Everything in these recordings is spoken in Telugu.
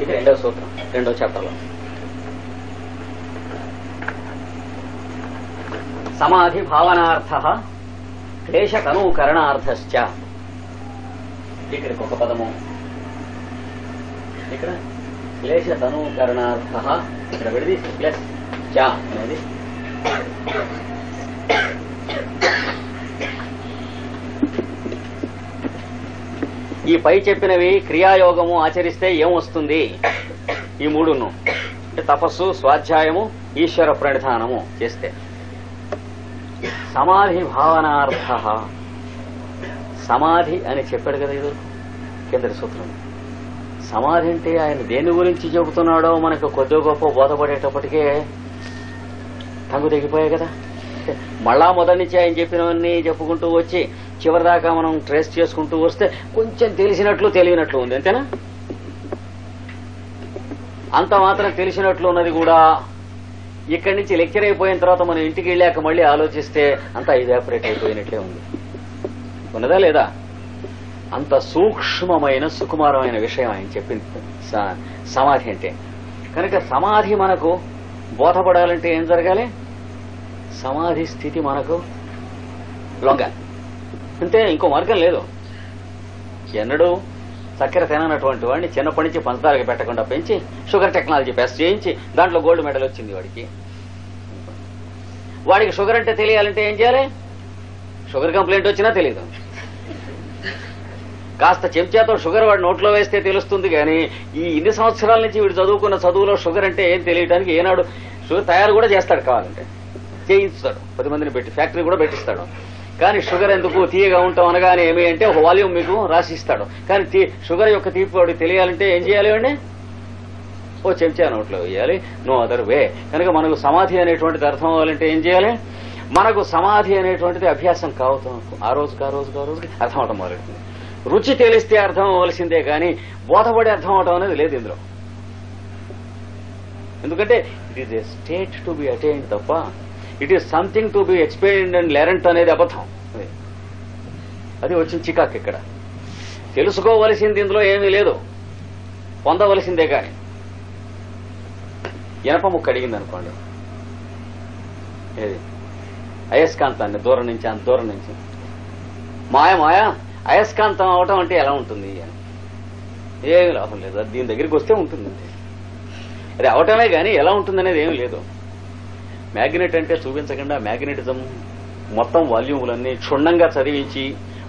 ఇది రెండవ సూత్రం, రెండవ చాప్టర్లో. సమాధి భావనార్థ క్లేశతనూకరణార్థశ్చ. ఇక్కడికి ఒక పదము, ఇక్కడ క్లేశతనూకరణార్థ, ఇక్కడ విడిది ప్లస్ చ అనేది. ఈ పై చెప్పినవి క్రియాయోగము ఆచరిస్తే ఏమొస్తుంది? ఈ మూడును అంటే తపస్సు, స్వాధ్యాయము, ఈశ్వర ప్రణిధానము చేస్తే. సమాధి భావనార్థ, సమాధి అని చెప్పాడు కదా ఇది కిందటి సూత్రం. సమాధి అంటే ఆయన దేని గురించి చెబుతున్నాడో మనకు కొద్ది గొప్ప బోధపడేటప్పటికే టంగు తెగిపోయాయి కదా. మళ్ళా మొదటి నుంచి ఆయన చెప్పినవన్నీ చెప్పుకుంటూ వచ్చి చివరిదాకా మనం ట్రేస్ చేసుకుంటూ వస్తే కొంచెం తెలిసినట్లు తెలియనట్లు ఉంది, అంతేనా? అంత మాత్రం తెలిసినట్లు ఉన్నది కూడా ఇక్కడి నుంచి లెక్చర్ అయిపోయిన తర్వాత మనం ఇంటికి వెళ్ళాక మళ్ళీ ఆలోచిస్తే అంతా ఇవాపరేట్ అయిపోయినట్లే ఉంది. ఉన్నదా లేదా? అంత సూక్ష్మమైన సుకుమారమైన విషయం ఆయన చెప్పింది సమాధి అంటే. కనుక సమాధి మనకు బోధపడాలంటే ఏం జరగాలి? సమాధి స్థితి మనకు లొంగాలి, అంటే ఇంకో మార్గం లేదు. ఎన్నడూ చక్కెర తిననటువంటి వాడిని చిన్నప్పటి నుంచి పంచదారకి పెట్టకుండా పెంచి షుగర్ టెక్నాలజీ పాస్ చేయించి దాంట్లో గోల్డ్ మెడల్ వచ్చింది వాడికి షుగర్ అంటే తెలియాలంటే ఏం చేయాలి? షుగర్ కంప్లైంట్ వచ్చినా తెలియదు. కాస్త చెంచాతో షుగర్ వాడి నోట్లో వేస్తే తెలుస్తుంది. కానీ ఈ ఇన్ని సంవత్సరాల నుంచి వీడు చదువుకున్న చదువులో షుగర్ అంటే ఏం తెలియడానికి ఏనాడు షుగర్ తయారు కూడా చేస్తాడు, కావాలంటే చేయిస్తాడు, 10 మందిని పెట్టి ఫ్యాక్టరీ కూడా పెట్టిస్తాడు. కానీ షుగర్ ఎందుకు తీయగా ఉంటాం అనగానే ఏమి అంటే ఒక వాల్యూమ్ మీకు రాసిస్తాడు. కానీ షుగర్ యొక్క తీపి వాడికి తెలియాలంటే ఏం చేయాలి అండి? ఓ చెంచా నోట్లో వేయాలి, నో అదర్ వే. కనుక మనకు సమాధి అనేటువంటిది అర్థం అవ్వాలంటే ఏం చేయాలి? మనకు సమాధి అనేటువంటిది అభ్యాసం కావుతాం, ఆ రోజుకి అర్థం అవటం మొదలెడుతుంది. రుచి తెలిస్తే అర్థం అవ్వాల్సిందే కానీ బోధపడి అర్థం అవటం అనేది లేదు ఇందులో. ఎందుకంటే it is a state to be attained తప్ప it is something to be experienced and learned అనేది అబద్ధం. అది వచ్చిన చికాకు ఇక్కడ. తెలుసుకోవలసింది ఇందులో ఏమీ లేదు, పొందవలసిందే. కానీ ఇనప ముక్క అడిగింది అనుకోండి, ఏది అయస్కాంతాన్ని దూరం నుంచి అంత దూరం నుంచి మాయ అయస్కాంతం అవటం అంటే ఎలా ఉంటుంది అని ఏమీ లాభం లేదు. అది దీని దగ్గరికి వస్తే ఉంటుంది, అది అవటమే కానీ ఎలా ఉంటుందనేది ఏమీ లేదు. మ్యాగ్నెట్ అంటే చూపించకుండా మ్యాగ్నెటిజం మొత్తం వాల్యూములన్నీ క్షుణ్ణంగా చదివించి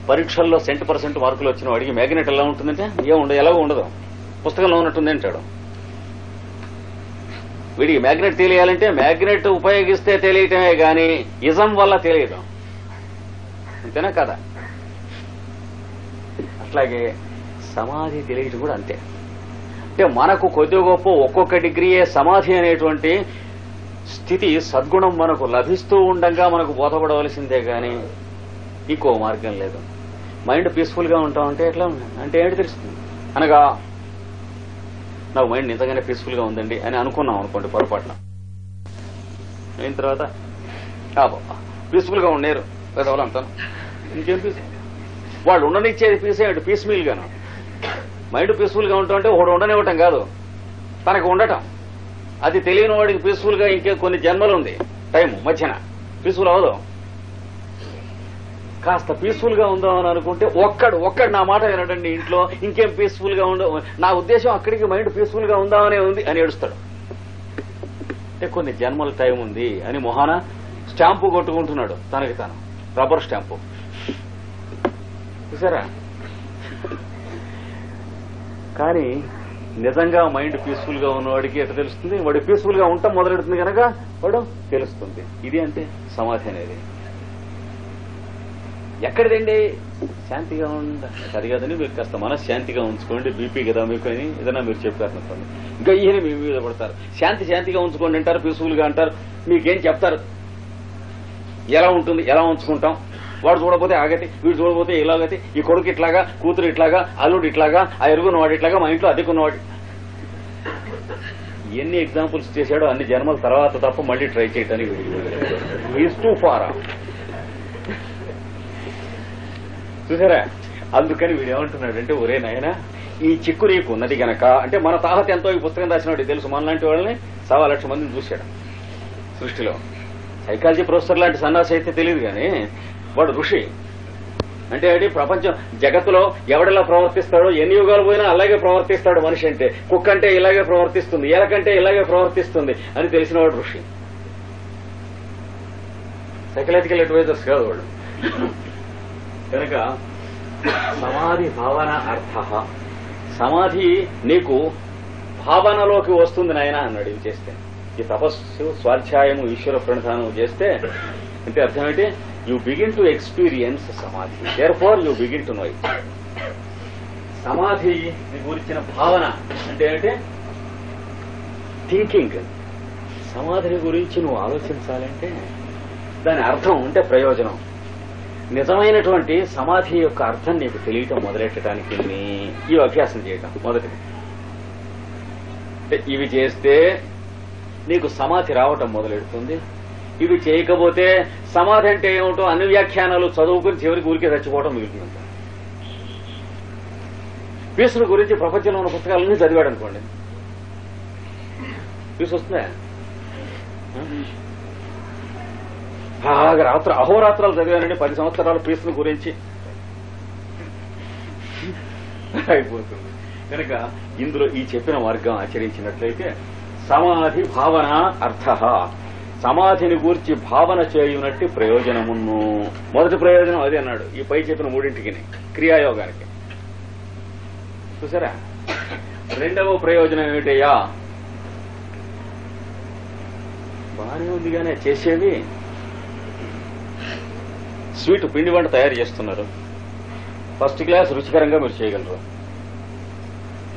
పరీక్షల్లో 100% మార్కులు వచ్చిన వాడికి మ్యాగ్నెట్ ఎలా ఉంటుందంటే ఎలాగో ఉండదు, పుస్తకంలో ఉన్నట్టుంది అంటాడు. వీడికి మ్యాగ్నెట్ తెలియాలంటే మ్యాగ్నెట్ ఉపయోగిస్తే తెలియటమే కానీ ఇజం వల్ల తెలియదు, అంతేనా కదా? అట్లాగే సమాధి తెలియటం కూడా అంతే. అంటే మనకు కొద్ది గొప్ప ఒక్కొక్క డిగ్రీయే సమాధి అనేటువంటి స్థితి సద్గుణం మనకు లభిస్తూ ఉండగా మనకు బోధపడవలసిందే కానీ ఇంకో మార్గం లేదు. మైండ్ పీస్ఫుల్ గా ఉంటాం అంటే ఎట్లా అంటే ఏంటి తెలుస్తుంది? అనగా నాకు మైండ్ నిజంగానే పీస్ఫుల్ గా ఉందండి అని అనుకున్నాం అనుకోండి పొరపాటున. అయిన తర్వాత పీస్ఫుల్ గా ఉండేరు పెద్దవాళ్ళు అంటాను, ఇంకేం పీస్ వాళ్ళు ఉండనిచ్చేది పీసే పీస్ మీల్ గాను. మైండ్ పీస్ఫుల్ గా ఉంటాం అంటే ఒకడు ఉండనివ్వటం కాదు, తనకు ఉండటం. అది తెలియని వాడికి పీస్ఫుల్ గా ఇంకే కొన్ని జన్మలు ఉంది టైం మధ్యన పీస్ఫుల్ అవ్వదు. కాస్త పీస్ఫుల్ గా ఉందామని అనుకుంటే ఒక్కడు నా మాట వినడండి ఇంట్లో, ఇంకేం పీస్ఫుల్ గా ఉండవు. నా ఉద్దేశం అక్కడికి మైండ్ పీస్ఫుల్ గా ఉందామనే ఉంది అని ఏడుస్తాడు. అంటే కొన్ని జన్మల టైం ఉంది అని మొహాన స్టాంపు కొట్టుకుంటున్నాడు తనకి తాను, రబ్బర్ స్టాంపు. చూసారా? కానీ నిజంగా మైండ్ పీస్ఫుల్ గా ఉన్నవాడికి ఎట్లా తెలుస్తుంది? వాడు పీస్ఫుల్ గా ఉంటాం మొదలెడుతుంది కనుక వాడు తెలుస్తుంది. ఇది అంటే సమాధి అనేది. ఎక్కడిదండి? శాంతిగా అది కాదని మీరు కాస్త మనశ్శాంతిగా ఉంచుకోండి, బీపీ కదా మీకు అని ఏదైనా మీరు చెప్పారనుకోండి, ఇంకా ఈయన మీ మీద పడతారు. శాంతిగా ఉంచుకోండి అంటారు, పీస్ఫుల్ గా అంటారు. మీకేం చెప్తారు? ఎలా ఉంటుంది, ఎలా ఉంచుకుంటాం? వాడు చూడకపోతే ఆగతి, వీడు చూడకపోతే ఇలాగతి, ఈ కొడుకు ఇట్లాగా, కూతురు ఇట్లాగా, అల్లుడు ఇట్లాగా, ఆ ఎరుగున్నవాడు ఇట్లాగా, మా ఇంట్లో అద్దెకున్నవాడు. ఎన్ని ఎగ్జాంపుల్స్ చేశాడో అన్ని జన్మల తర్వాత తప్ప మళ్ళీ ట్రై చేయటానికి ఈజ్ టూ ఫార్. చూసారా? అందుకని వీడు ఏమంటున్నాడంటే, ఒరే నాయనా ఈ చిక్కు నీకు ఉన్నది గనక అంటే మన తాహత ఎంతో ఈ పుస్తకం రాసినట్టు తెలుసు. మనలాంటి వాళ్ళని 1,00,000 మందిని చూశాడు సృష్టిలో. సైకాలజీ ప్రొఫెసర్ లాంటి సన్నాసి అయితే తెలియదు కానీ వాడు ఋషి. అంటే ఏంటి, ప్రపంచం జగత్తులో ఎవడెలా ప్రవర్తిస్తాడో ఎన్ని యుగాలు పోయినా అలాగే ప్రవర్తిస్తాడు మనిషి. అంటే కుక్క అంటే ఇలాగే ప్రవర్తిస్తుంది, ఎలకంటే ఇలాగే ప్రవర్తిస్తుంది అని తెలిసినవాడు ఋషి. సైకలాజికల్ అడ్వైజర్స్ కాదు వాడు. కనుక సమాధి భావన అర్థ, సమాధి నీకు భావనలోకి వస్తుంది నాయన అన్నాడు. ఇది చేస్తే ఈ తపస్సు, స్వాధ్యాయము, ఈశ్వర ప్రణిధానం చేస్తే అంటే అర్థం ఏంటి, యూ బిగిన్ టు ఎక్స్పీరియన్స్ సమాధి, therefore you begin to know it. సమాధి గురించిన భావన అంటే ఏంటి, థింకింగ్. సమాధిని గురించి నువ్వు ఆలోచించాలంటే దాని అర్థం అంటే ప్రయోజనం. నిజమైనటువంటి సమాధి యొక్క అర్థం నీకు తెలియటం మొదలెట్టడానికి ఈ అభ్యాసం చేయటం మొదటిది. ఇవి చేస్తే నీకు సమాధి రావటం మొదలెడుతుంది. ఇవి చేయకపోతే సమాధి అంటే ఏమిటో అన్ని వ్యాఖ్యానాలు చదువుకుని చివరికి ఊరికే చచ్చిపోవడం మిగులుతుందంట. పీసుల గురించి ప్రపంచంలో ఉన్న పుస్తకాలన్నీ చదివాడు అనుకోండి, పీసు వస్తుందా? బాగా అహోరాత్రాలు చదివానండి 10 సంవత్సరాలు పీసుల గురించి అయిపోతుంది. కనుక ఇందులో ఈ చెప్పిన మార్గం ఆచరించినట్లయితే సమాధి భావన అర్థ, సమాధిని గూర్చి భావన చేయునట్టి ప్రయోజనమును. మొదటి ప్రయోజనం అదే అన్నాడు ఈ పై చెప్పిన మూడింటికి, క్రియాయోగానికి. చూసారా? రెండవ ప్రయోజనం ఏమిటయ్యా, బాగానే ఉందిగానే చేసేది. స్వీట్ పిండి వంట తయారు చేస్తున్నారు, ఫస్ట్ క్లాస్ రుచికరంగా మీరు చేయగలరు,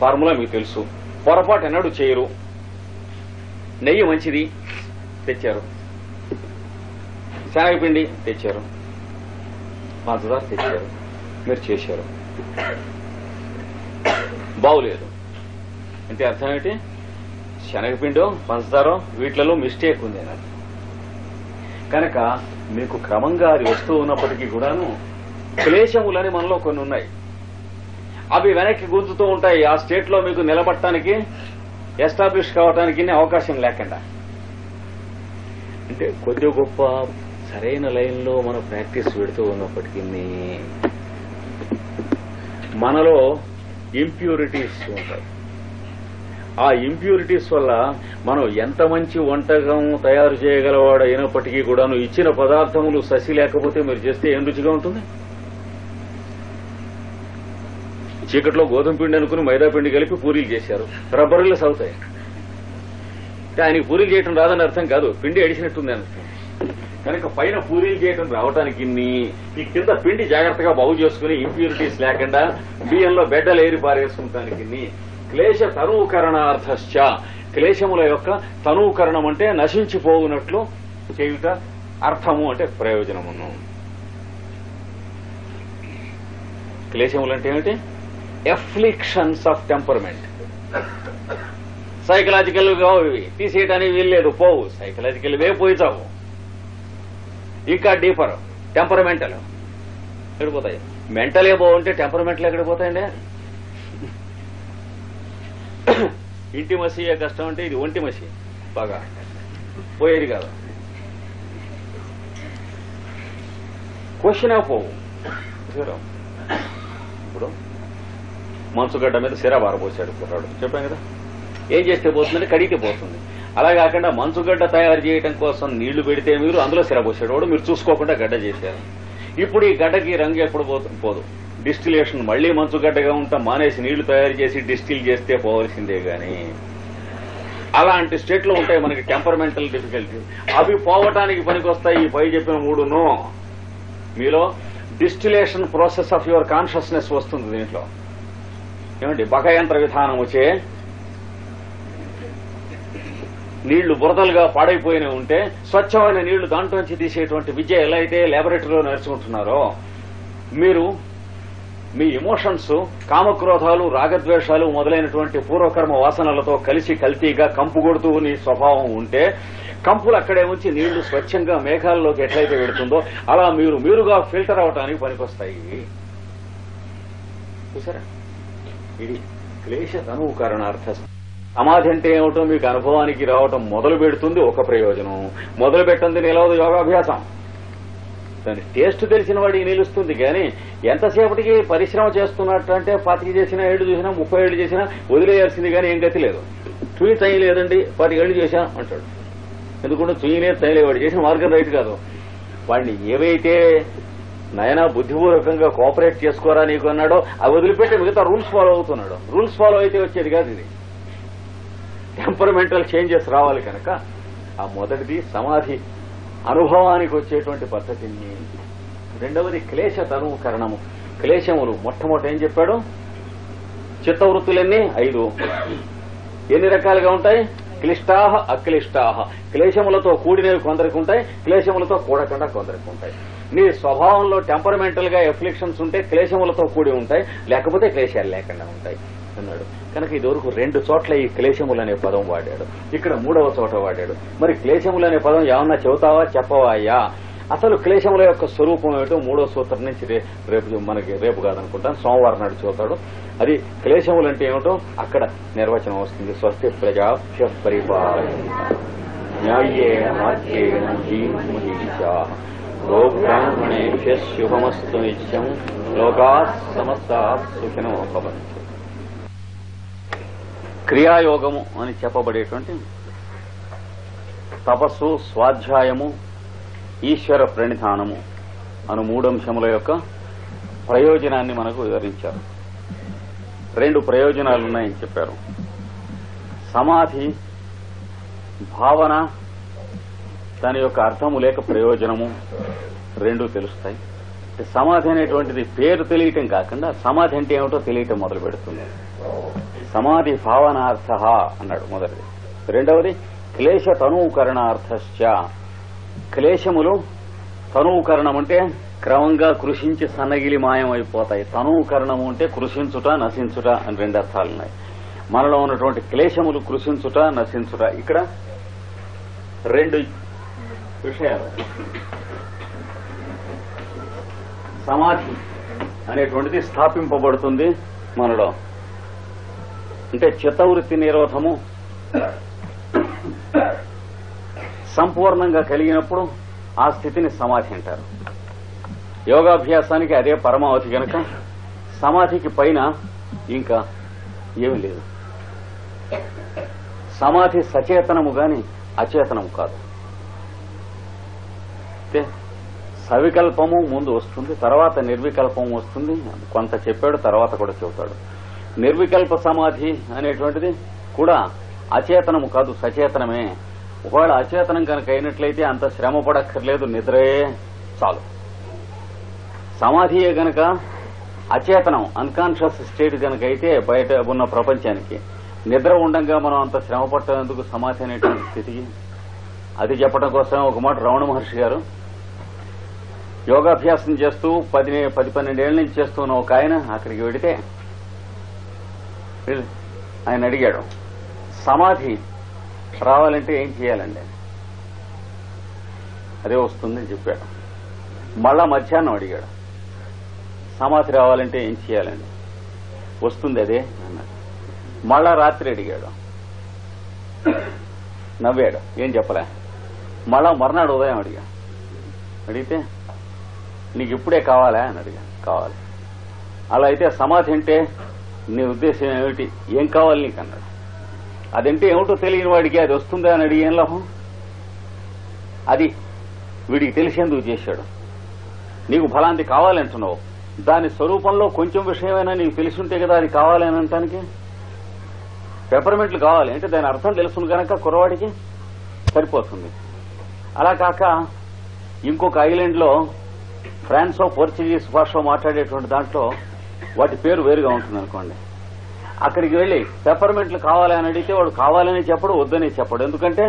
ఫార్ములా మీకు తెలుసు, పొరపాటు ఎన్నడూ చేయరు. నెయ్యి మంచిది తెచ్చారు, శనగపిండి తెచ్చారు, పంచదార తెచ్చారు, మీరు చేశారు, బాగులేదు అంటే అర్థం ఏంటి, శనగపిండో పంచదారో వీటిలలో మిస్టేక్ ఉంది అని. కనుక మీకు క్రమంగా అది వస్తూ ఉన్నప్పటికీ కూడాను క్లేశములని మనలో కొన్ని ఉన్నాయి, అవి వెనక్కి గుంజుతూ ఉంటాయి. ఆ స్టేట్ లో మీకు నిలబడటానికి, ఎస్టాబ్లిష్ కావటానికి అవకాశం లేకుండా. అంటే కొద్ది గొప్ప సరైన లైన్లో మనం ప్రాక్టీస్ పెడుతూ ఉన్నప్పటికీ మనలో ఇంప్యూరిటీస్ ఉంటాయి. ఆ ఇంప్యూరిటీస్ వల్ల మనం ఎంత మంచి వంటకం తయారు చేయగలవాడు అయినప్పటికీ కూడాను ఇచ్చిన పదార్థములు ససి లేకపోతే మీరు చేస్తే ఏం రుచిగా ఉంటుంది? చీకట్లో గోధుమ పిండి అనుకుని మైదా పిండి కలిపి పూరీలు చేశారు, రబ్బర్లు అవుతాయి. ఆయనకి పూరీలు చేయటం రాదని అర్థం కాదు, పిండి అడిచినట్టుంది అని అర్థం. కనుక పైన పూరీలు చేయటం రావటానికి ఈ కింద పిండి జాగ్రత్తగా బాగు చేసుకుని ఇంప్యూరిటీస్ లేకుండా బియ్యంలో బెడ్డలు ఏరి పారేసుకుంటానికి క్లేశ తనూకరణార్థశ్చ, క్లేశముల యొక్క తనూకరణం అంటే నశించిపోవునట్లు చేయుట, అర్థము అంటే ప్రయోజనమును. క్లేశములంటే ఏమిటి? Afflictions of temperament. సైకలాజికల్ గా ఇవి తీసేయటానికి వీల్లేదు, పోవు. సైకలాజికల్ వే పోయి చావు. ఇంకా డీపర్ టెంపరమెంటల్ ఎక్కడిపోతాయి. మెంటలే బాగుంటే టెంపరమెంటల్ ఎక్కడికి పోతాయండి? ఇంటి మసీయే కష్టం అంటే ఇది ఒంటి మసి బాగా పోయేది కాదు. క్వశ్చన్ పోవు. ఇప్పుడు మంచుగడ్డ మీద సిరా బారపోసాడు కుర్రాడు, చెప్పాం కదా. ఏం చేస్తే పోతుందంటే కడిగితే పోతుంది. అలా కాకుండా మంచుగడ్డ తయారు చేయడం కోసం నీళ్లు పెడితే మీరు అందులో సిరా పోసాడు వాడు, మీరు చూసుకోకుండా గడ్డ చేశారు. ఇప్పుడు ఈ గడ్డకి రంగు ఎప్పుడు పోదు. డిస్టిలేషన్ మళ్లీ మంచుగడ్డగా ఉంటాం మానేసి నీళ్లు తయారు చేసి డిస్టిల్ చేస్తే పోవలసిందే గాని అలాంటి స్టేట్ లో ఉంటాయి మనకి టెంపరమెంటల్ డిఫికల్టీ. అవి పోవటానికి పనికొస్తాయి ఈ పై చెప్పిన మూడును. మీలో distillation process of your consciousness వస్తుంది దీంట్లో. ఏమండి, బకయంత్ర విధానం వచ్చే నీళ్లు బురదలుగా పాడైపోయిన ఉంటే స్వచ్ఛమైన నీళ్లు దాంట్లోంచి తీసేటువంటి విద్య ఎలా అయితే ల్యాబొరేటరీలో నేర్చుకుంటున్నారో, మీరు మీ ఎమోషన్స్, కామక్రోధాలు, రాగద్వేషాలు మొదలైనటువంటి పూర్వకర్మ వాసనలతో కలిసి కల్తీగా కంపు కొడుతూ నీ స్వభావం ఉంటే కంపులు అక్కడే ఉంచి నీళ్లు స్వచ్ఛంగా మేఘాల్లోకి ఎట్లయితే పెడుతుందో అలా మీరుగా ఫిల్టర్ అవటానికి పనికొస్తాయి. చూసారా? ఇది క్లేశ తనూకరణార్థ. సమాధి అంటే ఏమిటో మీకు అనుభవానికి రావటం మొదలు పెడుతుంది ఒక ప్రయోజనం, మొదలు పెట్టింది నిలవదు యోగాభ్యాసం. దాని టేస్ట్ తెలిసిన వాడికి నిలుస్తుంది. కానీ ఎంతసేపటికి పరిశ్రమ చేస్తున్నట్టు అంటే 25 చేసినా 7 చేసినా 30 ఏళ్ళు చేసినా వదిలేయాల్సింది. కానీ ఏం గతి లేదు. చుయి తయ్యి లేదండి 10 ఏళ్ళు చేశా అంటాడు. ఎందుకంటే చుయ్యలేదు తయ్యలేదు. వాడు చేసిన మార్గం రైట్ కాదు. వాడిని ఏవైతే నయనా బుద్ధిపూర్వకంగా కోఆపరేట్ చేసుకోరా నీకు అన్నాడో అవి వదిలిపెట్టి మిగతా రూల్స్ ఫాలో అవుతున్నాడు. రూల్స్ ఫాలో అయితే వచ్చేది కాదు. ఇది టెంపరమెంటల్ చేంజెస్ రావాలి కనుక ఆ మొదటిది సమాధి అనుభవానికి వచ్చేటువంటి పద్ధతిని. రెండవది క్లేశ తనుకరణము. క్లేశములు మొట్టమొదటి ఏం చెప్పాడు? చిత్తవృత్తులన్నీ 5. ఎన్ని రకాలుగా ఉంటాయి? క్లిష్టాహ అక్లిష్టాహ. క్లేశములతో కూడినవి కొందరికి ఉంటాయి, క్లేశములతో కూడకుండా కొందరికి ఉంటాయి. నీ స్వభావంలో టెంపరమెంటల్ గా ఎఫ్లిక్షన్స్ ఉంటే క్లేశములతో కూడి ఉంటాయి, లేకపోతే క్లేశాలు లేకుండా ఉంటాయి అన్నాడు. కనుక ఇదివరకు 2 చోట్ల ఈ క్లేశములు అనే పదం వాడాడు. ఇక్కడ 3వ చోట వాడాడు. మరి క్లేశములు అనే పదం ఏమన్నా చెబుతావా చెప్పవా అయ్యా? అసలు క్లేశముల యొక్క స్వరూపం ఏమిటో 3వ సూత్రం నుంచి రేపు కాదనుకుంటాను, సోమవారం నాడు చూస్తాడు. అది క్లేశములు అంటే ఏమిటో అక్కడ నిర్వచనం వస్తుంది. స్వస్తి ప్రజాభ్య పరిపాలయంతాం న్యాయేన మార్గేణ జీవమహీషాః గోబ్రాహ్మణేభ్య శుభమస్తు నిత్యం లోకాః సమస్తాః సుఖినో భవంతు. క్రియాయోగము అని చెప్పబడేటువంటి తపస్సు, స్వాధ్యాయము, ఈశ్వర ప్రణిధానము అను 3 అంశముల యొక్క ప్రయోజనాన్ని మనకు వివరించారు. 2 ప్రయోజనాలున్నాయని చెప్పారు. సమాధి భావన, దాని యొక్క అర్థము లేక ప్రయోజనము 2 తెలుస్తాయి. సమాధి అనేటువంటిది పేరు తెలియటం కాకుండా సమాధి అంటే ఏమిటో తెలియటం మొదలు పెడుతుంది. సమాధి భావనార్థ అన్నాడు మొదటిది. రెండవది క్లేశ తనూకరణార్థశ్చ. క్లేశములు తనూకరణం అంటే క్రమంగా కృషించి సన్నగిలి మాయం అయిపోతాయి. తనూకరణము అంటే కృషించుట, నశించుట అని 2 అర్థాలున్నాయి. మనలో ఉన్నటువంటి క్లేశములు కృషించుట, నశించుట. ఇక్కడ 2 విషయాలు. సమాధి అనేటువంటిది స్థాపింపబడుతుంది మనలో. అంటే చిత్తవృత్తి నిరోధము సంపూర్ణంగా కలిగినప్పుడు ఆ స్థితిని సమాధి అంటారు. యోగాభ్యాసానికి అదే పరమావధి కనుక సమాధికి పైన ఇంకా ఏమీ లేదు. సమాధి సచేతనము గాని అచేతనము కాదు. సవికల్పము ముందు వస్తుంది, తర్వాత నిర్వికల్పము వస్తుంది. కొంత చెప్పాడు, తర్వాత కూడా చెబుతాడు. నిర్వికల్ప సమాధి అనేటువంటిది కూడా అచేతనము కాదు, సచేతనమే. ఒకవేళ అచేతనం కనుక అయినట్లయితే అంత శ్రమ పడక్కర్లేదు, నిద్రే చాలు. సమాధియే గనక అచేతనం, అన్కాన్షియస్ స్టేట్ కనుక అయితే బయట ఉన్న ప్రపంచానికి నిద్ర ఉండంగా మనం అంత శ్రమ పట్టేందుకు సమాధి అనేటువంటి స్థితికి. అది చెప్పడం కోసం ఒక మాట రమణ మహర్షి గారు యోగాభ్యాసం చేస్తూ 10-12 ఏళ్ల నుంచి చేస్తున్న ఒక ఆయన అక్కడికి వెడితే ఆయన అడిగాడు, సమాధి రావాలంటే ఏం చేయాలండి? అదే వస్తుందని చెప్పాడు. మళ్ళా మధ్యాహ్నం అడిగాడు, సమాధి రావాలంటే ఏం చేయాలండి? వస్తుంది అదే అన్నాడు. మళ్ళా రాత్రి అడిగాడు, నవ్వాడు, ఏం చెప్పలే. మళ్ళా మర్నాడు ఉదయం అడిగితే నీకు ఇప్పుడే కావాలా అని అడిగాను. కావాలి. అలా అయితే సమాధి అంటే నీ ఉద్దేశం ఏమిటి, ఏం కావాలి నీకు అన్నాడు. అదంటే ఏమిటో తెలియని వాడికి అది వస్తుందా అని అడిగి ఏం లాభం? అది వీడికి తెలిసేందుకు చేశాడు. నీకు ఫలాంటి కావాలంటున్నావు, దాని స్వరూపంలో కొంచెం విషయమైనా నీకు తెలిసి ఉంటే కదా అది కావాలి అని అనటానికి. పెపర్మెంట్లు కావాలి అంటే దాని అర్థం తెలుసును కనుక కుర్రవాడికి సరిపోతుంది. అలా కాక ఇంకొక ఐలాండ్ లో ఫ్రాన్సో పోర్చుగీస్ భాష మాట్లాడేటువంటి దాంట్లో వాటి పేరు వేరుగా ఉంటుంది అనుకోండి. అక్కడికి వెళ్లి పెపర్మెంట్లు కావాలి అని అడిగితే వాడు కావాలని చెప్పడు, వద్దని చెప్పడు. ఎందుకంటే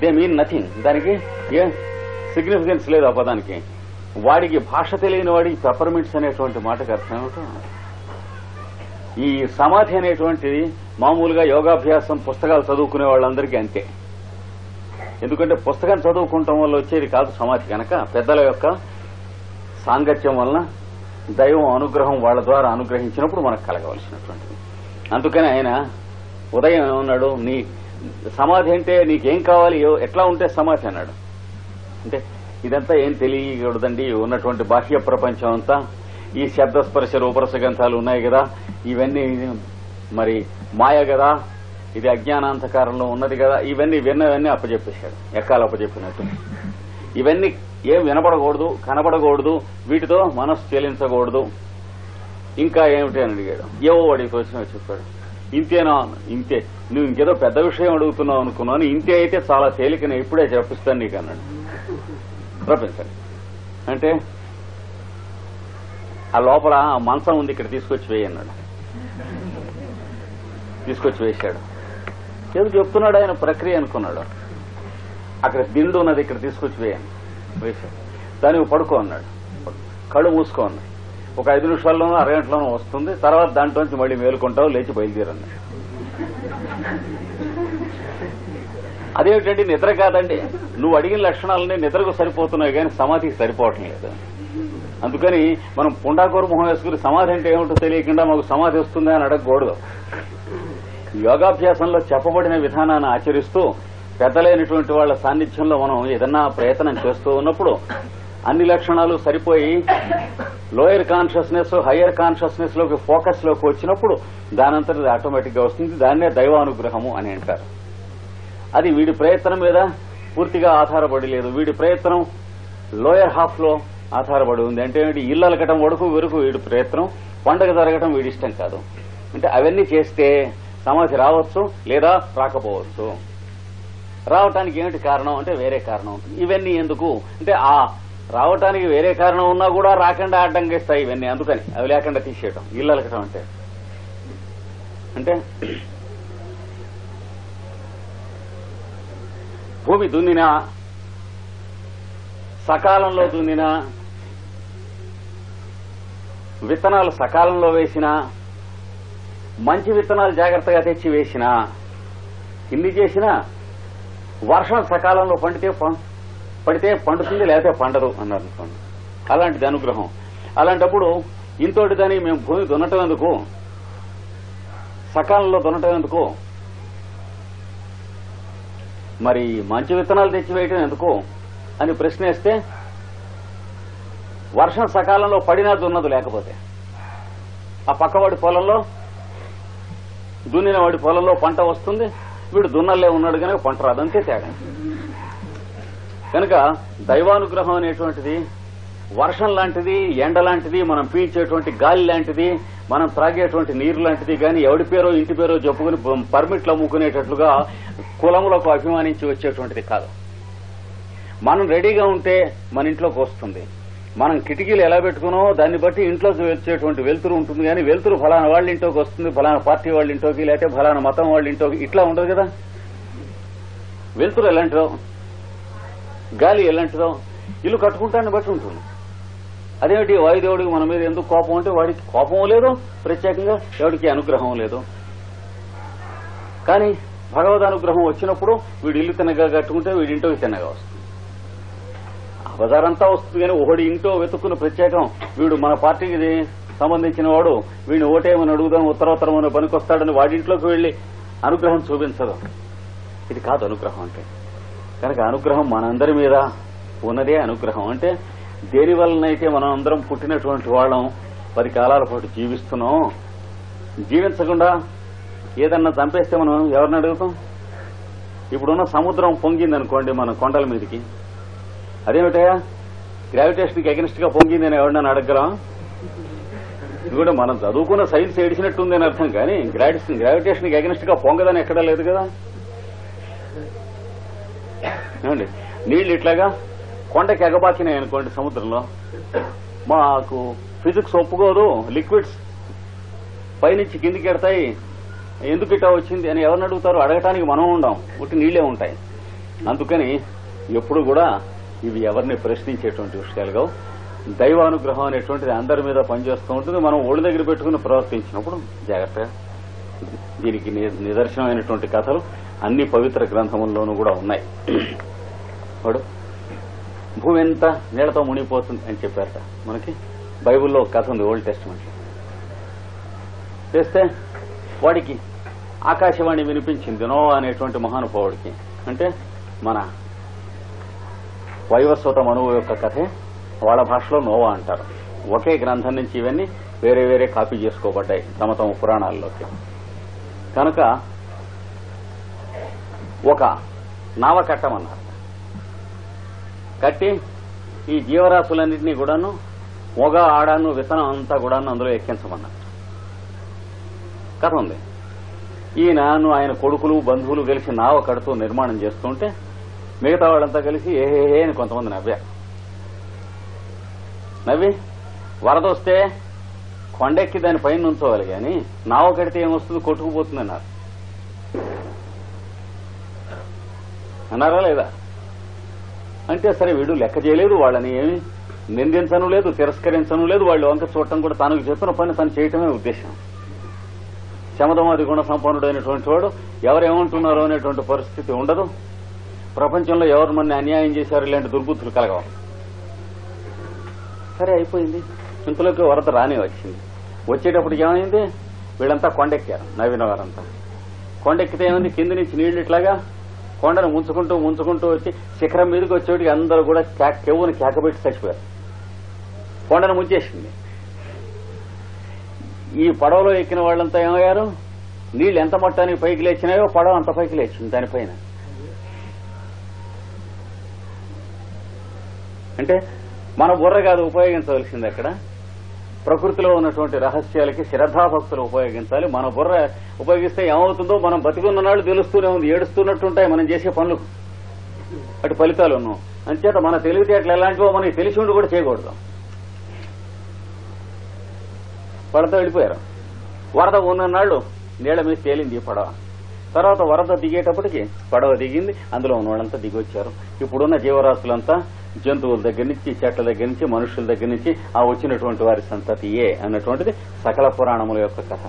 దే మీన్ నథింగ్, దానికి ఏ సిగ్నిఫికెన్స్ లేదు ఆ పదానికి. వాడికి భాష తెలియని వాడికి పెపర్మెంట్స్ అనేటువంటి మాటకు అర్థం ఏమిటో. ఈ సమాధి అనేటువంటిది మామూలుగా యోగాభ్యాసం పుస్తకాలు చదువుకునే వాళ్ళందరికీ అంతే. ఎందుకంటే పుస్తకం చదువుకుంటాం వల్ల వచ్చేది కాదు సమాధి కనుక, పెద్దల యొక్క సాంగత్యం వలన దైవం అనుగ్రహం వాళ్ళ ద్వారా అనుగ్రహించినప్పుడు మనకు కలగవలసినటువంటిది. అందుకని ఆయన ఉదయం ఏమన్నాడు, నీ సమాధి అంటే నీకేం కావాలి, ఎట్లా ఉంటే సమాధి అన్నాడు. అంటే ఇదంతా ఏం తెలియకూడదండి, ఉన్నటువంటి బాహ్య ప్రపంచం అంతా ఈ శబ్దస్పర్శ రూపరసగంధాలు ఉన్నాయి కదా, ఇవన్నీ మరి మాయ కదా, ఇది అజ్ఞానాంధకారంలో ఉన్నది కదా, ఇవన్నీ విన్నవన్నీ అప్పచెప్పేశాడు, ఎక్కాలు అప్పచెప్పినట్టు. ఇవన్నీ ఏం వినపడకూడదు, కనపడకూడదు, వీటితో మనస్సు చెలించకూడదు. ఇంకా ఏమిటి అని అడిగాడు. ఏవో వాడికి వచ్చినా చెప్పాడు. ఇంతేనా? ఇంతే. నువ్వు ఇంకేదో పెద్ద విషయం అడుగుతున్నావు అనుకున్నాను. ఇంతే అయితే చాలా తేలికని ఇప్పుడే చెప్పిస్తాను నీకు అన్నాడు. ప్రపంచండి అంటే ఆ లోపల ఆ మంచం ఉంది, ఇక్కడ తీసుకొచ్చి వేయి అన్నాడు. తీసుకొచ్చి వేశాడు. ఏదో చెప్తున్నాడు ఆయన ప్రక్రియ అనుకున్నాడు. అక్కడ దిండు ఉన్నది, ఇక్కడ తీసుకొచ్చి వేశాడు. దానికి పడుకో అన్నాడు. కళ్ళు మూసుకో అన్నాడు. ఒక 5 నిమిషాల్లోనూ అరగంటలోనూ వస్తుంది, తర్వాత దాంట్లోంచి మళ్ళీ మేలుకుంటావు, లేచి బయలుదేరన్నాడు. అదేమిటండి, నిద్ర కాదండి, నువ్వు అడిగిన లక్షణాలన్నీ నిద్రకు సరిపోతున్నాయి కానీ సమాధికి సరిపోవటం లేదు. అందుకని మనం పుండాకూర మొహం వేసుకుని సమాధి అంటే ఏమిటో తెలియకుండా మాకు సమాధి వస్తుందా అని అడగకూడదు. యోగాభ్యాసంలో చెప్పబడిన విధానాన్ని ఆచరిస్తూ పెద్దలైనటువంటి వాళ్ళ సాన్నిధ్యంలో మనం ఏదన్నా ప్రయత్నం చేస్తూ ఉన్నప్పుడు అన్ని లక్షణాలు సరిపోయి లోయర్ కాన్షియస్నెస్ హయ్యర్ కాన్షియస్నెస్ లోకి ఫోకస్ లోకి వచ్చినప్పుడు దానంతటి ఆటోమేటిక్ గా వస్తుంది. దాన్నే దైవానుగ్రహము అని అంటారు. అది వీడి ప్రయత్నం మీద పూర్తిగా ఆధారపడి లేదు. వీడి ప్రయత్నం లోయర్ హాఫ్ లో ఆధారపడి ఉంది. అంటే ఇల్లు అలకటం వరకు వీడి ప్రయత్నం, పండగ జరగటం వీడి ఇష్టం కాదు. అంటే అవన్నీ చేస్తే సమాధి రావచ్చు లేదా రాకపోవచ్చు. రావటానికి ఏమిటి కారణం అంటే వేరే కారణం. ఇవన్నీ ఎందుకు అంటే ఆ రావటానికి వేరే కారణం ఉన్నా కూడా రాకుండా అడ్డంకిస్తాయి ఇవన్నీ. అందుకని అవి లేకుండా తీసేయటం ఇల్లు అలకటం అంటే భూమి దున్నినా, సకాలంలో దున్నినా, విత్తనాలు సకాలంలో వేసినా, మంచి విత్తనాలు జాగ్రత్తగా తెచ్చి వేసినా, ఇన్ని చేసినా వర్షం సకాలంలో పడితే పండుతుంది, లేకపోతే పండదు అన్నారు అనుకోండి. అలాంటిది అనుగ్రహం. అలాంటప్పుడు ఇంతోటి దాన్ని మేము భూమి దున్నటం ఎందుకు, సకాలంలో దున్నటం ఎందుకు, మరి మంచి విత్తనాలు తెచ్చివేయటం ఎందుకు అని ప్రశ్న వేస్తే వర్షం సకాలంలో పడినా దున్నదు, లేకపోతే ఆ పక్కవాడి పొలంలో దున్నిన వాడి పొలంలో పంట వస్తుంది, వీడు దున్నలే ఉన్నాడు కనుక పంట రాదు. అంతే తేడా. కనుక దైవానుగ్రహం అనేటువంటిది వర్షం లాంటిది, ఎండ లాంటిది, మనం పీల్చేటువంటి గాలి లాంటిది, మనం త్రాగేటువంటి నీరు లాంటిది. కానీ ఎవడి పేరో ఇంటి పేరో చెప్పుకుని పర్మిట్లు అమ్ముకునేటట్లుగా కులములకు అభిమానించి వచ్చేటువంటిది కాదు. మనం రెడీగా ఉంటే మన ఇంట్లోకి వస్తుంది. మనం కిటికీలు ఎలా పెట్టుకున్నామో దాన్ని బట్టి ఇంట్లోకి వచ్చేటువంటి వెలుతురు ఉంటుంది. కానీ వెలుతురు ఫలానా వాళ్ళ ఇంట్లోకి వస్తుంది, ఫలానా పార్టీ వాళ్ళ ఇంట్లోకి, లేకపోతే ఫలానా మతం వాళ్ళ ఇంట్లోకి ఇట్లా ఉండదు కదా. వెలుతురు ఎలాంటిదో, గాలి ఎలాంటిదో ఇల్లు కట్టుకుంటాన్ని బట్టి ఉంటుంది. అదేమిటి వాయుదేవుడికి మన మీద ఎందుకు కోపం అంటే వాడికి కోపం లేదు, ప్రత్యేకంగా ఎవడికి అనుగ్రహం లేదు. కానీ భగవద్ అనుగ్రహం వచ్చినప్పుడు వీడి ఇల్లు తిన్నగా కట్టుకుంటే వీడి ఇంట్లోకి తిన్నగా వస్తుంది. బజారంతా వస్తుంది. కానీ ఒకటి ఇంటో వెతుక్కున్న ప్రత్యేకం వీడు మన పార్టీకి సంబంధించిన వాడు, వీడిని ఓటేమని అడుగుదాం ఉత్తరోత్తరమని పనికొస్తాడని వాడింట్లోకి వెళ్లి అనుగ్రహం చూపించదు. ఇది కాదు అనుగ్రహం అంటే. కనుక అనుగ్రహం మనందరి మీద ఉన్నదే అనుగ్రహం. అంటే దేని వలనైతే మనం అందరం పుట్టినటువంటి వాళ్ళం 10 కాలాల పాటు జీవిస్తున్నాం, జీవించకుండా ఏదన్నా చంపేస్తే మనం ఎవరిని అడుగుతాం? ఇప్పుడున్న సముద్రం పొంగిందనుకోండి మన కొండల మీదకి, అదేమిటయా గ్రావిటేషన్కి అగెనిస్ట్ గా పొంగిందని ఎవరినైనా అడగలం? ఇది కూడా మనం చదువుకున్న సైన్స్ ఏడిచినట్టుంది అని అర్థం. కానీ గ్రావిటేషన్కి అగెనిస్ట్ గా పొంగదని ఎక్కడా లేదు కదా. ఏమండి, నీళ్లు ఇట్లాగా కొండకి ఎగబాకినాయి అనుకోండి సముద్రంలో, మాకు ఫిజిక్స్ ఒప్పుకోదు, లిక్విడ్స్ పైనుంచి కిందికి ఎడతాయి, ఎందుకు ఇట్టా వచ్చింది అని ఎవరిని అడుగుతారు? అడగటానికి మనం ఉండం, ఉట్టి నీళ్లే ఉంటాయి. అందుకని ఎప్పుడు కూడా ఇవి ఎవరిని ప్రశ్నించేటువంటి విషయాలుగా దైవానుగ్రహం అనేటువంటిది అందరి మీద పనిచేస్తూ ఉంటుంది. మనం ఒళ్ళు దగ్గర పెట్టుకుని ప్రవర్తించినప్పుడు జాగ్రత్తగా. దీనికి నిదర్శనమైనటువంటి కథలు అన్ని పవిత్ర గ్రంథముల్లోనూ కూడా ఉన్నాయి. వాడు భూమి ఎంత నీళ్లతో మునిగిపోతుంది అని చెప్పారట. మనకి బైబుల్లో ఒక కథ ఉంది, ఓల్డ్ టెస్ట్మెంట్ చేస్తే వాడికి ఆకాశవాణి వినిపించింది నోవా అనేటువంటి మహానుభావుడికి. అంటే మన వైవస్వత మనువు యొక్క కథే వాళ్ళ భాషలో నోవా అంటారు. ఒకే గ్రంథం నుంచి ఇవన్నీ వేరే వేరే కాపీ చేసుకోబడ్డాయి తమ తమ పురాణాల్లోకి. కనుక ఒక నావ కట్టమన్నారు. కట్టి ఈ జీవరాశులన్నింటినీ కూడాను మొగ ఆడాను విత్తనం అంతా కూడాను అందులో ఎక్కించమన్నారు. కథ ఉంది. ఈయనను ఆయన కొడుకులు బంధువులు కలిసి నావ కడుతూ నిర్మాణం చేస్తుంటే మిగతా వాళ్ళంతా కలిసి ఏహే అని కొంతమంది నవ్వారు. నవ్వి వరద వస్తే కొండెక్కి దాని పైన ఉంచోవాలి కానీ నావ కడితే ఏమొస్తుంది, కొట్టుకుపోతుంది అన్నారా లేదా? అంటే సరే వీడు లెక్క చేయలేదు, వాళ్ళని ఏమి నిందించను లేదు, తిరస్కరించను లేదు, వాళ్ళు వంక చూడటం కూడా తనకు చెప్పిన పని తను చేయటమే ఉద్దేశం. శమధమాది గుణ సంపన్నుడైనటువంటి వాడు ఎవరేమంటున్నారో అనేటువంటి పరిస్థితి ఉండదు. ప్రపంచంలో ఎవరు మన అన్యాయం చేశారు ఇలాంటి దుర్బుద్ధులు కలగవు. సరే అయిపోయింది. ఇంతలోకి వరద రానే వచ్చింది. వచ్చేటప్పటికి ఏమైంది, వీళ్ళంతా కొండెక్కారు, నవ్విన వారంతా. కొండెక్కితే ఏమైంది, కింది నుంచి నీళ్లు ఇట్లాగా కొండను ముంచుకుంటూ ముంచుకుంటూ వచ్చి శిఖరం మీదకి వచ్చేటికి అందరూ కూడా కెవ్వుని కేకబెట్టి చచ్చిపోయారు. కొండను ముంచేసింది. ఈ పడవలో ఎక్కిన వాళ్ళంతా ఏమయ్యారు, నీళ్లు ఎంత మట్టానికి పైకి లేచినాయో పడవ అంత పైకి లేచింది దానిపైన. అంటే మన బుర్ర కాదు ఉపయోగించవలసింది. అక్కడ ప్రకృతిలో ఉన్నటువంటి రహస్యాలకి శ్రద్ధాభక్తులు ఉపయోగించాలి. మన బుర్ర ఉపయోగిస్తే ఏమవుతుందో మనం బతికున్న నాళ్ళు తెలుస్తూనే ఉంది. ఏడుస్తున్నట్టుంటాయి మనం చేసే పనులు, అటు ఫలితాలు ఉన్నాం. అంచేత మన తెలివితేటలు ఎలాంటివో మనకి తెలిసి ఉండి కూడా చేయకూడదు. వాళ్ళతో వెళ్ళిపోయారు. వరద ఉన్ననాళ్ళు నీళ్ల మీద తేలింది ఈ పడవ. తర్వాత వరద దిగేటప్పటికి పడవ దిగింది, అందులో ఉన్న వాళ్ళంతా దిగొచ్చారు. ఇప్పుడున్న జీవరాశులంతా జంతువుల దగ్గర నుంచి, చెట్ల దగ్గర నుంచి, మనుషుల దగ్గర నుంచి ఆ వచ్చినటువంటి వారి సంతతియే అన్నటువంటిది సకల పురాణముల యొక్క కథ.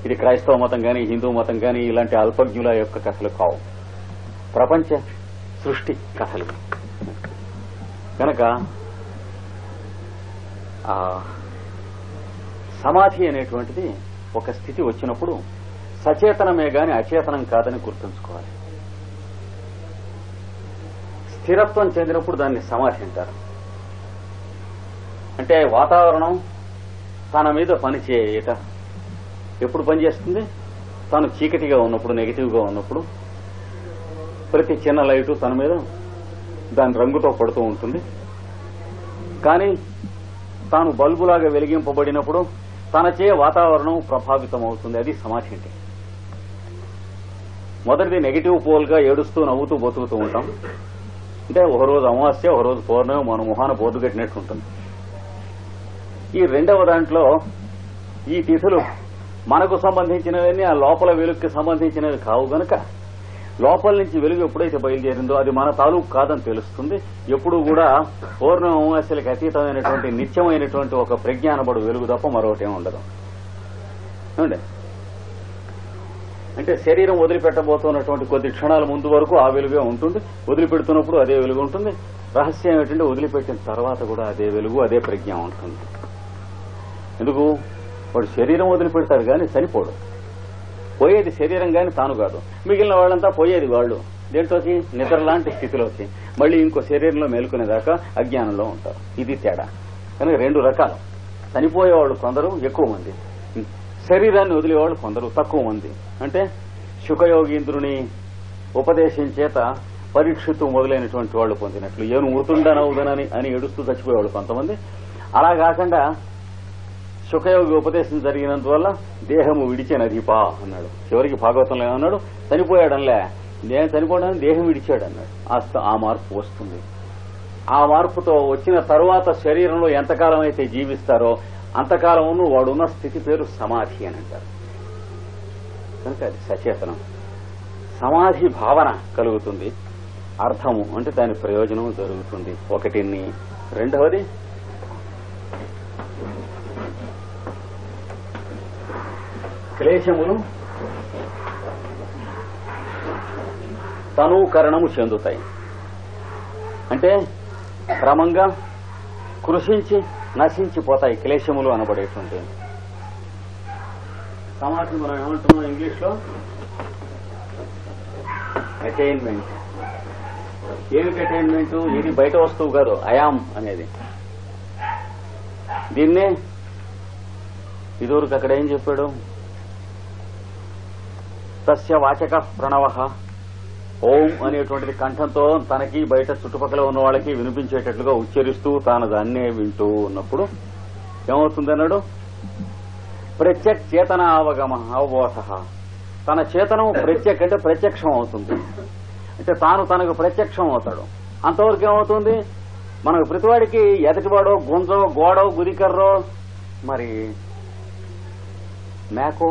ఇది క్రైస్తవ మతం గాని, హిందూ మతం గాని ఇలాంటి అల్పజ్ఞుల యొక్క కథలు కావు, ప్రపంచ సృష్టి కథలు. కనుక సమాధి అనేటువంటిది ఒక స్థితి వచ్చినప్పుడు సచేతనమే గాని అచేతనం కాదని గుర్తుంచుకోవాలి. స్థిరత్వం చెందినప్పుడు దాన్ని సమాధి అంటారు. అంటే వాతావరణం తన మీద పని చేయట ఎప్పుడు పనిచేస్తుంది, తాను చీకటిగా ఉన్నప్పుడు, నెగిటివ్గా ఉన్నప్పుడు ప్రతి చిన్న లైటు తన మీద దాని రంగుతో పడుతూ ఉంటుంది. కానీ తాను బల్బులాగా వెలిగింపబడినప్పుడు తనచే వాతావరణం ప్రభావితం అవుతుంది. అది సమాధి అంటే. మొదటిది నెగిటివ్ పోల్గా ఏడుస్తూ నవ్వుతూ బతుకుతూ ఉంటాం. అంటే ఒకరోజు అమావాస్య, ఒకరోజు పౌర్ణమి, మన మొహాన బోర్డు కట్టినట్టు ఉంటుంది. ఈ రెండవ దాంట్లో ఈ తిథులు మనకు సంబంధించినవన్నీ ఆ లోపల వెలుగుకి సంబంధించినవి కావు గనక లోపల నుంచి వెలుగు ఎప్పుడైతే బయలుదేరిందో అది మన తాలూకు కాదని తెలుస్తుంది. ఎప్పుడు కూడా పౌర్ణమి అమావాస్యలకు అతీతమైనటువంటి నిత్యమైనటువంటి ఒక ప్రజ్ఞానబడు వెలుగు తప్ప మరొకటేం ఉండదు. ఏమండి? అంటే శరీరం వదిలిపెట్టబోతున్నటువంటి కొద్ది క్షణాల ముందు వరకు ఆ వెలుగే ఉంటుంది, వదిలిపెడుతున్నప్పుడు అదే వెలుగు ఉంటుంది. రహస్యం ఏమిటంటే వదిలిపెట్టిన తర్వాత కూడా అదే వెలుగు, అదే ప్రజ్ఞ ఉంటుంది. ఎందుకు? వాడు శరీరం వదిలిపెడతాడు కానీ చనిపోడు. పోయేది శరీరం కానీ తాను కాదు. మిగిలిన వాళ్ళంతా పోయేది వాళ్ళు దేంట్లోకి, నిద్ర లాంటి స్థితిలోకి. మళ్ళీ ఇంకో శరీరంలో మేలుకునేదాకా అజ్ఞానంలో ఉంటారు. ఇది తేడా. కనుక రెండు రకాలు. చనిపోయేవాళ్ళు కొందరు ఎక్కువ మంది, శరీరాన్ని వదిలేవాళ్ళు కొందరు తక్కువ మంది. అంటే శుకయోగీంద్రుని ఉపదేశం చేత పరీక్షిత్తు మొదలైనటువంటి వాళ్ళు పొందినట్లు ఏను మృతుండనవుదనని అని ఏడుస్తూ చచ్చిపోయేవాళ్ళు కొంతమంది. అలా కాకుండా శుకయోగి ఉపదేశం జరిగినందువల్ల దేహము విడిచేనధిపా అన్నాడు. చివరికి భాగవతంలో ఏమన్నాడు, చనిపోయాడనిలే, నేను చనిపోవడానికి దేహం విడిచాడు అన్నాడు. ఆ మార్పు వస్తుంది. ఆ మార్పుతో వచ్చిన తరువాత శరీరంలో ఎంతకాలం అయితే జీవిస్తారో అంతకాలమును వాడున్న స్థితి పేరు సమాధి అని అంటారు. కనుక అది సచేతనం. సమాధి భావన కలుగుతుంది, అర్థము అంటే దాని ప్రయోజనం జరుగుతుంది. ఒకటిని. రెండవది క్లేశములు తనూకరణము చెందుతాయి. అంటే క్రమంగా కృషించి నశించిపోతాయి క్లేశములు అనబడేటువంటి. సమాధిని మనం ఏమంటున్నాం ఇంగ్లీష్ లో? అటైన్మెంట్. ఏమిటి అటైన్మెంట్? ఇది బయట వస్తువు కాదు, అయామ్ అనేది. దీన్నే ఇదివరకు అక్కడ ఏం చెప్పాడు? తస్య వాచక ప్రణవ, ఓం అనేటువంటిది కంఠంతో తనకి బయట చుట్టుపక్కల ఉన్న వాళ్ళకి వినిపించేటట్లుగా ఉచ్చరిస్తూ తాను దాన్నే వింటూ ఉన్నప్పుడు ఏమవుతుందన్నాడు? ప్రత్యక్ చేతన అవబోధ. తన చేతనం ప్రత్యక్ అంటే ప్రత్యక్షం అవుతుంది. అంటే తాను తనకు ప్రత్యక్షం అవుతాడు. అంతవరకు ఏమవుతుంది? మనకు ప్రతివాడికి ఎదటివాడో గుంజో గోడో గుదికర్రో మరి మేకో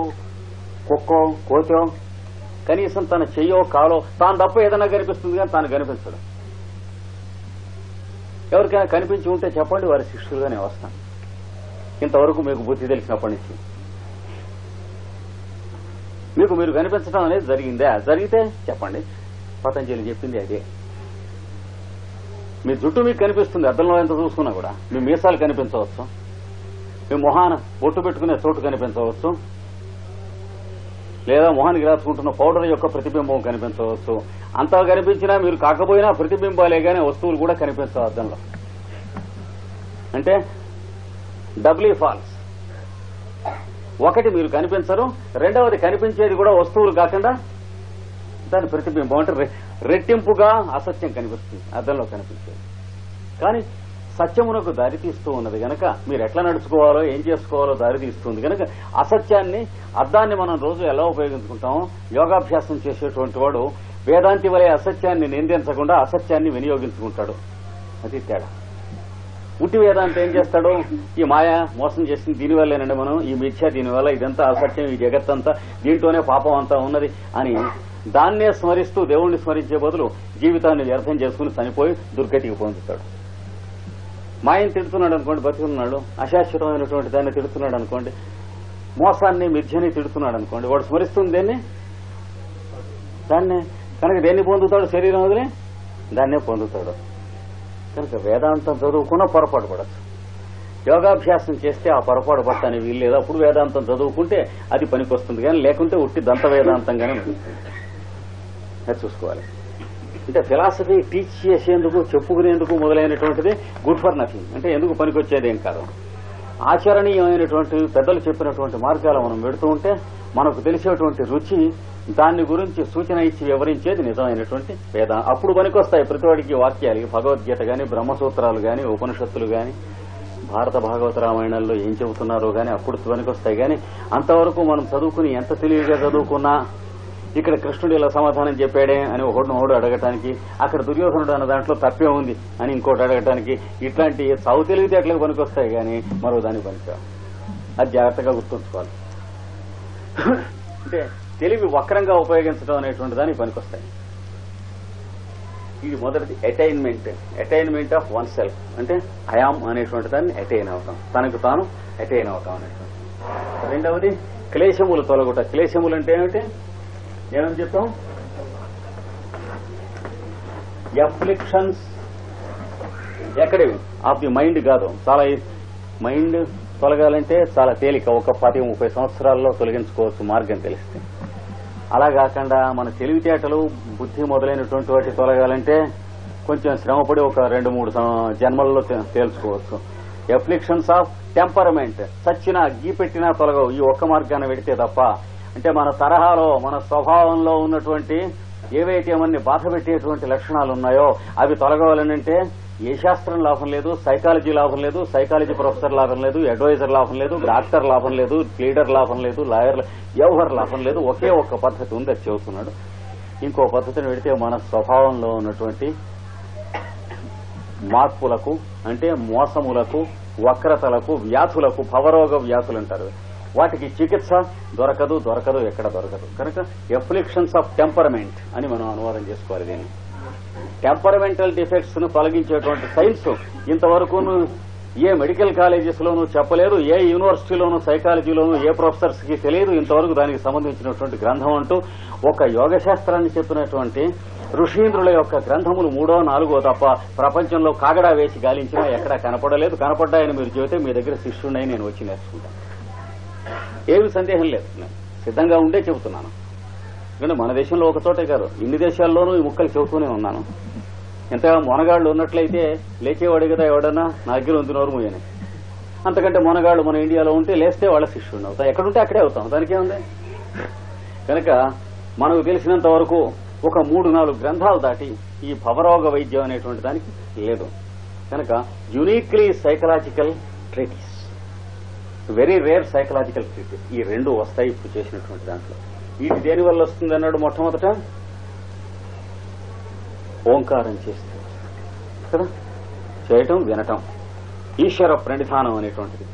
కుక్కో కోచో కనీసం తన చెయ్యో కాలో తాను తప్ప ఏదైనా కనిపిస్తుంది కానీ తాను కనిపించడు. ఎవరికైనా కనిపించి ఉంటే చెప్పండి, వారి శిష్యులుగానే వస్తాను. ఇంతవరకు మీకు బుద్ధి తెలిసినప్పటి నుంచి మీకు మీరు కనిపించడం అనేది జరిగిందా? జరిగితే చెప్పండి. పతంజలి చెప్పింది అదే. మీ జుట్టు మీకు కనిపిస్తుంది, అద్దంలో ఎంత చూసుకున్నా కూడా. మీ మీసాలు కనిపించవచ్చు, మీ మొహాన బొట్టు పెట్టుకునే చోటు కనిపించవచ్చు, లేదా మొహానికి రాసుకుంటున్న పౌడర్ యొక్క ప్రతిబింబం కనిపించవచ్చు. అంతా కనిపించినా మీరు కాకపోయినా ప్రతిబింబాలే గానే వస్తువులు కూడా కనిపించవు అద్దంలో. అంటే డబ్లీ ఫాల్స్. ఒకటి మీరు కనిపించరు, రెండవది కనిపించేది కూడా వస్తువులు కాకుండా దాని ప్రతిబింబం. అంటే రెట్టింపుగా అసత్యం కనిపిస్తుంది అద్దంలో కనిపించేది. కానీ సత్యమునకు దారి తీస్తూ ఉన్నది గనక మీరు ఎట్లా నడుచుకోవాలో ఏం చేసుకోవాలో దారి తీస్తుంది గనక అసత్యాన్ని, అద్దాన్ని మనం రోజు ఎలా ఉపయోగించుకుంటామో యోగాభ్యాసం చేసేటువంటి వాడు వేదాంతి వలె అసత్యాన్ని నిందించకుండా అసత్యాన్ని వినియోగించుకుంటాడు. అది తేడా. ఉట్టి వేదాంతం ఏం చేస్తాడు? ఈ మాయ మోసం చేసింది దీనివల్లేనండి, మనం ఈ మిథ్య దీనివల్ల, ఇదంతా అసత్యం, ఈ జగత్తంతా దీంట్లోనే పాపం అంతా ఉన్నది అని దాన్నే స్మరిస్తూ దేవుణ్ణి స్మరించే బదులు జీవితాన్ని వ్యర్థం చేసుకుని చనిపోయి దుర్గతికి పొందుతాడు. మాయని తిడుతున్నాడు అనుకోండి, బతుకున్నాడు. అశాశ్వతమైనటువంటి దాన్ని తిడుతున్నాడు అనుకోండి, మోసాన్ని మిథ్యని తిడుతున్నాడు అనుకోండి, వాడు స్మరిస్తుంది దాన్నే కనుక దేన్ని పొందుతాడు? శరీరం వదిలే దాన్నే పొందుతాడు. కనుక వేదాంతం చదువుకున్నా పొరపాటు పడచ్చు. యోగాభ్యాసం చేస్తే ఆ పొరపాటు పడతానికి వీల్లేదు. అప్పుడు వేదాంతం చదువుకుంటే అది పనికొస్తుంది, కానీ లేకుంటే ఉట్టి దంత వేదాంతంగానే ఉంటుంది. అది చూసుకోవాలి. అంటే ఫిలాసఫీ టీచ్ చేసేందుకు, చెప్పుకునేందుకు మొదలైనటువంటిది గుడ్ ఫర్ నథింగ్. అంటే ఎందుకు పనికొచ్చేది ఏం కాదు. ఆచరణీయమైనటువంటి పెద్దలు చెప్పినటువంటి మార్గాలు మనం పెడుతూ ఉంటే మనకు తెలిసేటువంటి రుచి, దాన్ని గురించి సూచన ఇచ్చి వివరించేది నిజమైనటువంటి వేదాంతం. అప్పుడు పనికొస్తాయి ప్రతివాడికి వాక్యాలు. భగవద్గీత గాని, బ్రహ్మసూత్రాలు గాని, ఉపనిషత్తులు గాని, భారత భాగవత రామాయణాల్లో ఏం చెబుతున్నారో గాని అప్పుడు పనికొస్తాయి. గాని అంతవరకు మనం చదువుకుని ఎంత తెలివిగా చదువుకున్నా ఇక్కడ కృష్ణుడు ఇలా సమాధానం చెప్పాడే అని ఒకడు అడగటానికి, అక్కడ దుర్యోధనుడు అన్న దాంట్లో తప్పే ఉంది అని ఇంకోటి అడగటానికి, ఇట్లాంటి సాగు తెలివితేటలకు పనికొస్తాయి కానీ మరో దానికి పనికిరావు. అది జాగ్రత్తగా గుర్తుంచుకోవాలి. అంటే తెలివి వక్రంగా ఉపయోగించడం అనేటువంటి దానికి పనికొస్తాయి. ఇది మొదటిది attainment. Attainment of one self. అంటే ఐఆమ్ అనేటువంటి దాన్ని అటైన్ అవటం, తనకు తాను అటైన్ అవటం అనేటువంటి. రెండవది క్లేశములు తొలగుట. క్లేశములు అంటే ఏమని చెప్తాం? ఎఫ్లిక్షన్స్. ఎక్కడేవి? ఆఫ్ ది మైండ్ కాదు. చాలా మైండ్ తొలగాలంటే చాలా తేలిక, ఒక 10-30 సంవత్సరాల్లో తొలగించుకోవచ్చు మార్గం తెలిస్తే. అలా కాకుండా మన తెలివితేటలు, బుద్ధి మొదలైనటువంటి వాటి తొలగాలంటే కొంచెం శ్రమపడి ఒక 2-3 జన్మల్లో తేల్చుకోవచ్చు. Afflictions of temperament. చచ్చినా గీ పెట్టినా తొలగవు ఈ ఒక్క మార్గాన్ని పెడితే తప్ప. అంటే మన తరహాలో, మన స్వభావంలో ఉన్నటువంటి ఏవైతే మనని బాధ పెట్టేటువంటి లక్షణాలు ఉన్నాయో అవి తొలగవాలనంటే ఏ శాస్త్రం లాభం లేదు, సైకాలజీ లాభం లేదు, సైకాలజీ ప్రొఫెసర్ లాభం లేదు, అడ్వైజర్ లాభం లేదు, డాక్టర్ లాభం లేదు, లీడర్ లాభం లేదు, లాయర్ ఎవరు లాభం లేదు. ఒకే ఒక్క పద్ధతి ఉంది, అది చెబుతున్నాడు. ఇంకో పద్ధతిని పెడితే మన స్వభావంలో ఉన్నటువంటి మార్పులకు, అంటే మోసములకు, వక్రతలకు, వ్యాధులకు, భవరోగ వ్యాధులు అంటారు, వాటికి చికిత్స దొరకదు ఎక్కడ దొరకదు. కనుక ఎఫ్లిక్షన్స్ ఆఫ్ టెంపరమెంట్ అని మనం అనువాదం చేసుకోవాలి. దీన్ని టెంపరమెంటల్ డిఫెక్ట్స్ ను తొలగించేటువంటి సైన్స్ ఇంతవరకు ఏ మెడికల్ కాలేజెస్ లోనూ చెప్పలేదు, ఏ యూనివర్సిటీలోనూ, సైకాలజీలోనూ ఏ ప్రొఫెసర్స్ కి తెలియదు ఇంతవరకు దానికి సంబంధించినటువంటి గ్రంథం అంటూ. ఒక యోగ శాస్త్రాన్ని చెప్పినటువంటి ఋషీంద్రుల యొక్క గ్రంథములు 3, 4 తప్ప ప్రపంచంలో కాగడా వేసి గాలించినా ఎక్కడా కనపడలేదు. కనపడ్డాయని మీరు చెబితే మీ దగ్గర శిష్యుడై నేను వచ్చి నేర్చుకుంటాను. ఏమి సందేహం లేదు, సిద్ధంగా ఉండే చెబుతున్నాను. ఎందుకంటే మన దేశంలో ఒక చోటే కాదు, ఇన్ని దేశాల్లోనూ ఈ ముక్కలు చెబుతూనే ఉన్నాను. ఎంతగా మొనగాళ్లు ఉన్నట్లయితే లేచేవాడు కదా ఎవడన్నా నా దగ్గర ఉంది నోరు మూయని. అంతకంటే మొనగాళ్లు మన ఇండియాలో ఉంటే లేస్తే వాళ్ళ శిష్యుడు అవుతాం, ఎక్కడుంటే అక్కడే అవుతాం, దానికేముంది. కనుక మనకు తెలిసినంత వరకు ఒక 3-4 గ్రంథాలు దాటి ఈ భవరోగ వైద్యం అనేటువంటి దానికి లేదు. కనుక uniquely psychological treaties, very rare psychological treaties, ఈ 2 వస్తాయి ఇప్పుడు చేసినటువంటి దాంట్లో. ఇది దేని వల్ల వస్తుంది అన్నాడు మొట్టమొదట, ఓంకారం చేస్తే కదా, చేయటం వినటం, ఈశ్వర ప్రణిధానం అనేటువంటిది.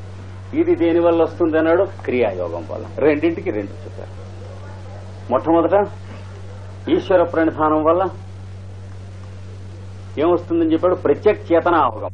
ఇది దేని వల్ల వస్తుంది అన్నాడు, క్రియాయోగం వల్ల. రెండింటికి 2 చెప్పారు. మొట్టమొదట ఈశ్వర ప్రణిధానం వల్ల ఏమొస్తుందని చెప్పాడు, ప్రత్యక్ చేతన అవగం.